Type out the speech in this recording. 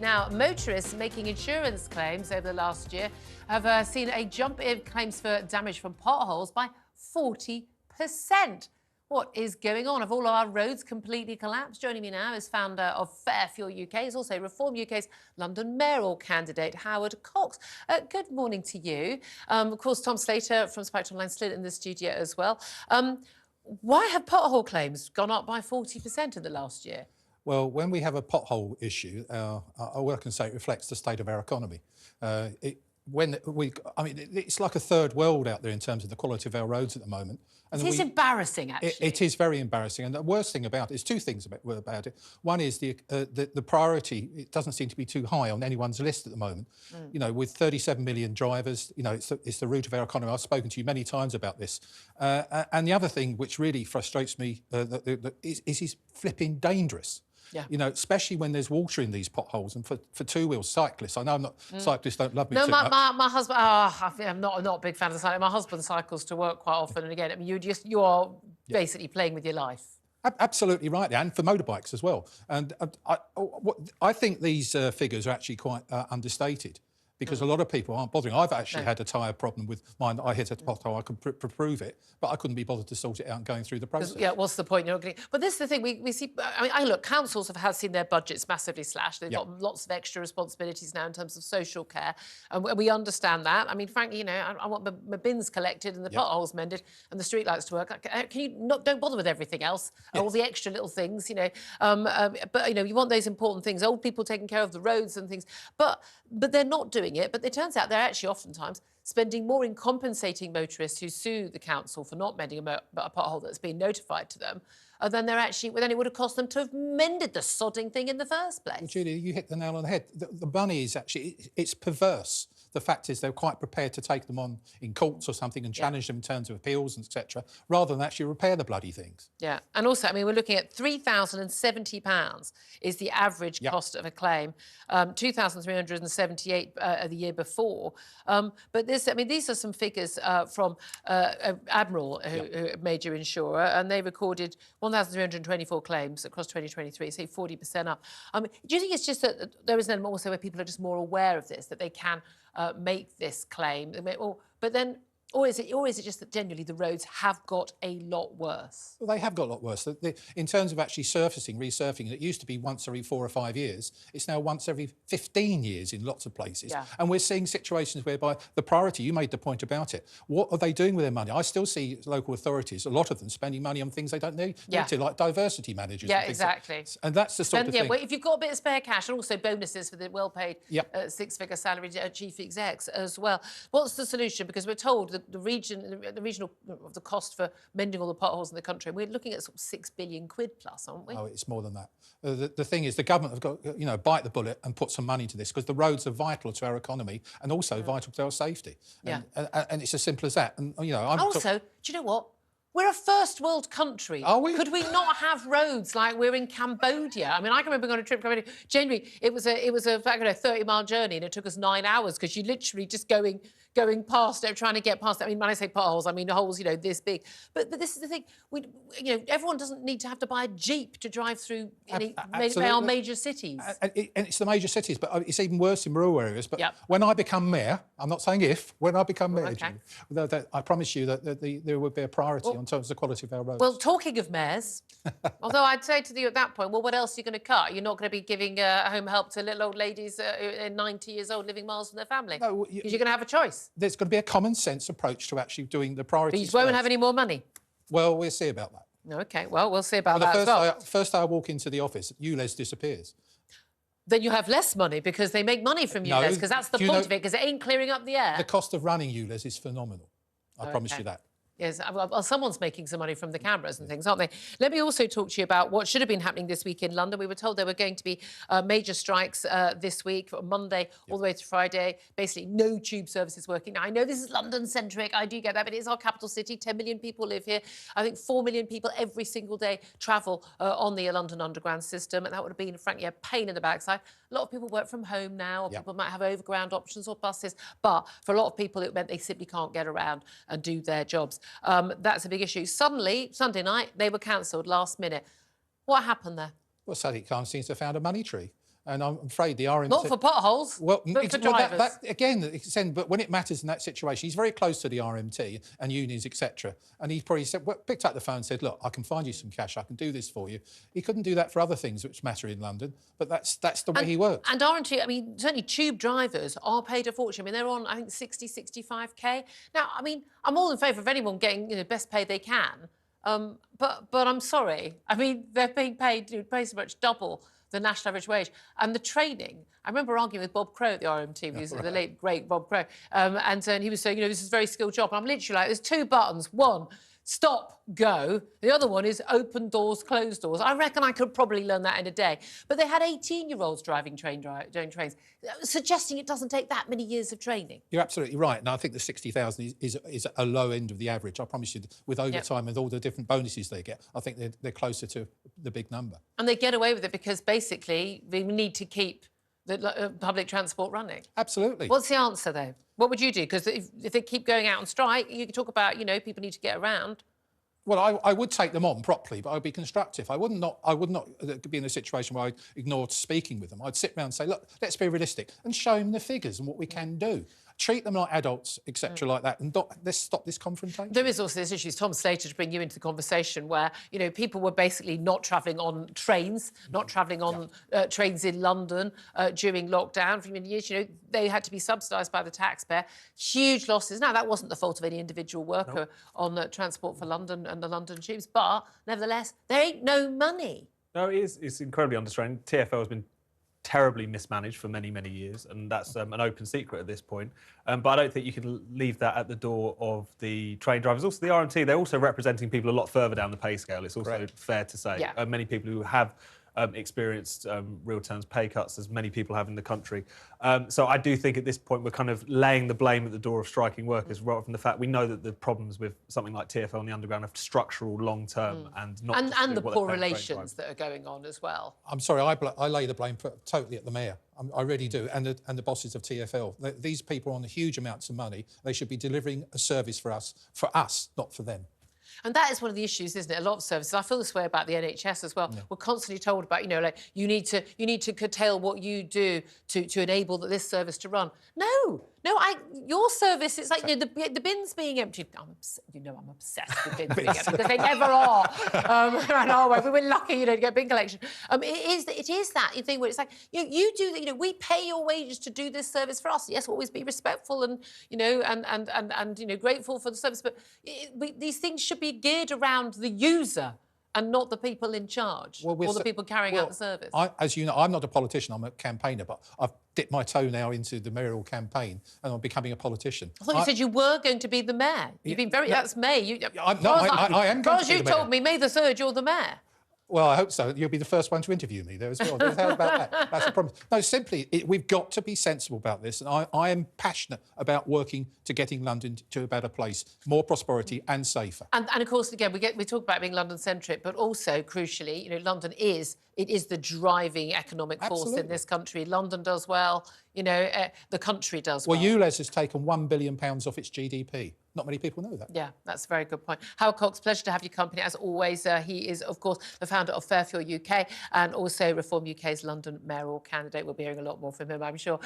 Now, motorists making insurance claims over the last year have seen a jump in claims for damage from potholes by 40%. What is going on? Have all our roads completely collapsed? Joining me now is founder of Fair Fuel UK, is also Reform UK's London mayoral candidate, Howard Cox. Good morning to you. Of course, Tom Slater from Spectrum Line still in the studio as well. Why have pothole claims gone up by 40% in the last year? Well, when we have a pothole issue, all I can say, it reflects the state of our economy. It's like a third world out there in terms of the quality of our roads at the moment. And it's embarrassing, actually. It is very embarrassing. And the worst thing about it is two things about it. One is the priority. It doesn't seem to be too high on anyone's list at the moment. You know, with 37 million drivers, you know, it's the root of our economy. I've spoken to you many times about this. And the other thing which really frustrates me is he's flipping dangerous. Yeah. You know, especially when there's water in these potholes, and for two-wheel cyclists. I know cyclists don't love me too much. My husband. I'm not a big fan of cycling. My husband cycles to work quite often, and again, I mean, you are basically playing with your life. Absolutely right, and for motorbikes as well. And I think these figures are actually quite understated, because a lot of people aren't bothering. I've actually had a tyre problem with mine that I hit a pothole. I could prove it, but I couldn't be bothered to sort it out and going through the process. Yeah, what's the point? But this is the thing, we see, I mean, look, councils have seen their budgets massively slashed. They've got lots of extra responsibilities now in terms of social care, and we understand that. I mean, frankly, you know, I want my bins collected and the potholes mended and the streetlights to work. Can you don't bother with everything else, all the extra little things, you know? But, you know, you want those important things, old people taking care of the roads and things, but they're not doing it. But it turns out they're actually oftentimes spending more in compensating motorists who sue the council for not mending a pothole that's been notified to them than it would have cost them to have mended the sodding thing in the first place. Well, Julia, you hit the nail on the head. The money is actually, it's perverse. The fact is they're quite prepared to take them on in courts or something and challenge them in terms of appeals and etc., rather than actually repair the bloody things. Yeah, and also, I mean, we're looking at £3,070 is the average cost of a claim, 2,378 the year before. But this, I mean, these are some figures from Admiral, who major insurer, and they recorded 1,324 claims across 2023, so 40% up. Do you think it's just that there is an element also where people are just more aware of this, that they can make this claim? Or is it just that generally the roads have got a lot worse? Well, they have got a lot worse. In terms of actually resurfacing, it used to be once every 4 or 5 years. It's now once every 15 years in lots of places. Yeah. And we're seeing situations whereby the priority, you made the point about it, what are they doing with their money? I still see local authorities, a lot of them, spending money on things they don't need to, like diversity managers. Yeah, exactly. And that's the sort of thing. Well, if you've got a bit of spare cash, and also bonuses for the well-paid six-figure salary chief execs as well. What's the solution? Because we're told that the regional of the cost for mending all the potholes in the country, we're looking at sort of £6 billion plus, aren't we? Oh, it's more than that. The thing is, the government have got, you know, bite the bullet and put some money into this, because the roads are vital to our economy and also vital to our safety. And it's as simple as that. And you know, do you know what? We're a first world country. Are we? Could we not have roads like we're in Cambodia? I mean, I can remember going on a trip to Cambodia. Genuinely, it was a 30-mile journey, and it took us 9 hours, because you literally just going past it, trying to get past it. I mean, when I say potholes, I mean holes, you know, this big. But this is the thing. You know, everyone doesn't need to have to buy a Jeep to drive through our major cities. And it's the major cities, but it's even worse in rural areas. But when I become mayor, I'm not saying if, when I become mayor, I promise you that there would be a priority in terms of the quality of our roads. Well, talking of mayors, although I'd say to you at that point, well, what else are you going to cut? You're not going to be giving home help to little old ladies 90 years old living miles from their family. No, because you're going to have a choice. There's going to be a common sense approach to actually doing the priorities. But you won't have any more money. Well, we'll see about that. OK, well, we'll see about that as well. First day I walk into the office, ULEZ disappears. Then you have less money, because they make money from ULEZ, because that's the point of it, because it ain't clearing up the air. The cost of running ULEZ is phenomenal. I promise you that. Yes, well, someone's making some money from the cameras and things, aren't they? Let me also talk to you about what should have been happening this week in London. We were told there were going to be major strikes this week, from Monday all the way to Friday. Basically, no tube services working. Now, I know this is London-centric. I do get that, but it is our capital city. 10 million people live here. I think 4 million people every single day travel on the London Underground system, and that would have been, frankly, a pain in the backside. A lot of people work from home now, or people might have overground options or buses, but for a lot of people, it meant they simply can't get around and do their jobs. That's a big issue. Suddenly, Sunday night, they were cancelled last minute. What happened there? Well, Sadiq Khan seems to have found a money tree. And I'm afraid the RMT... Not for potholes, well, but for drivers. Again, but when it matters in that situation, he's very close to the RMT and unions, etc. And he probably said, well, picked up the phone and said, look, I can find you some cash, I can do this for you. He couldn't do that for other things which matter in London, but that's the way he works. And aren't you, I mean, certainly tube drivers are paid a fortune. I mean, they're on, I think, 60, 65k. Now, I mean, I'm all in favour of anyone getting, best pay they can. But I'm sorry. I mean, they're being paid pretty much double the national average wage. And the training, I remember arguing with Bob Crow at the RMT, the late, great Bob Crow, and he was saying, this is a very skilled job. And I'm literally like, there's two buttons. One, stop, go. The other one is open doors, close doors. I reckon I could probably learn that in a day. But they had 18-year-olds driving trains, suggesting it doesn't take that many years of training. You're absolutely right. And I think the 60,000 is a low end of the average. I promise you, with overtime and all the different bonuses they get, I think they're closer to the big number. And they get away with it because basically we need to keep the public transport running. Absolutely. What's the answer, though? What would you do? Because if they keep going out on strike, you can talk about, people need to get around. Well, I would take them on properly, but I'd be constructive. I would not be in a situation where I ignored speaking with them. I'd sit around and say, look, let's be realistic and show them the figures and what we can do. Treat them like adults, etc., like that, and let's stop this confrontation. There is also this issue, Tom Slater, to bring you into the conversation, where, people were basically not travelling on trains, not travelling on trains in London during lockdown for many years. They had to be subsidised by the taxpayer. Huge losses. Now, that wasn't the fault of any individual worker on Transport for London and the London tubes, but nevertheless, there ain't no money. No, it's incredibly understrained. TfL has been terribly mismanaged for many, many years, and that's an open secret at this point. But I don't think you can leave that at the door of the train drivers. Also, the RMT, they're also representing people a lot further down the pay scale. It's also fair to say. Yeah. Many people who have experienced real terms pay cuts, as many people have in the country. So I do think at this point we're kind of laying the blame at the door of striking workers, rather from the fact we know that the problems with something like TfL and the Underground are structural, long-term, and not and the poor relations that are going on as well. I'm sorry, I lay the blame totally at the mayor. I really do, and the bosses of TfL. These people are on huge amounts of money. They should be delivering a service for us, not for them. And that is one of the issues, isn't it? A lot of services. I feel this way about the NHS as well. Yeah. We're constantly told about, you need to curtail what you do to enable this service to run. No, your service, it's like the bins being emptied. I'm obsessed with bins being emptied because they never are. And we're lucky, to get bin collection. It is that thing where it's like you do. We pay your wages to do this service for us. Yes, always be respectful and grateful for the service, but these things should be geared around the user and not the people in charge or the people carrying out the service. As you know, I'm not a politician, I'm a campaigner, but I've dipped my toe now into the mayoral campaign and I'm becoming a politician. I thought you said you were going to be the mayor. You've been very... That's May. I am going to be the mayor. As you told me, May the 3rd, you're the mayor. Well, I hope so. You'll be the first one to interview me there as well. How about that? That's a promise. No, simply, we've got to be sensible about this. And I am passionate about working to getting London to a better place, more prosperity and safer. And of course, again, we talk about being London-centric, but also, crucially, London is the driving economic force in this country. London does well, the country does well. Well, ULEZ has taken £1 billion off its GDP. Not many people know that. Yeah, that's a very good point. Howard Cox, pleasure to have your company as always. He is, of course, the founder of Fairfield UK and also Reform UK's London mayoral candidate. We'll be hearing a lot more from him, I'm sure.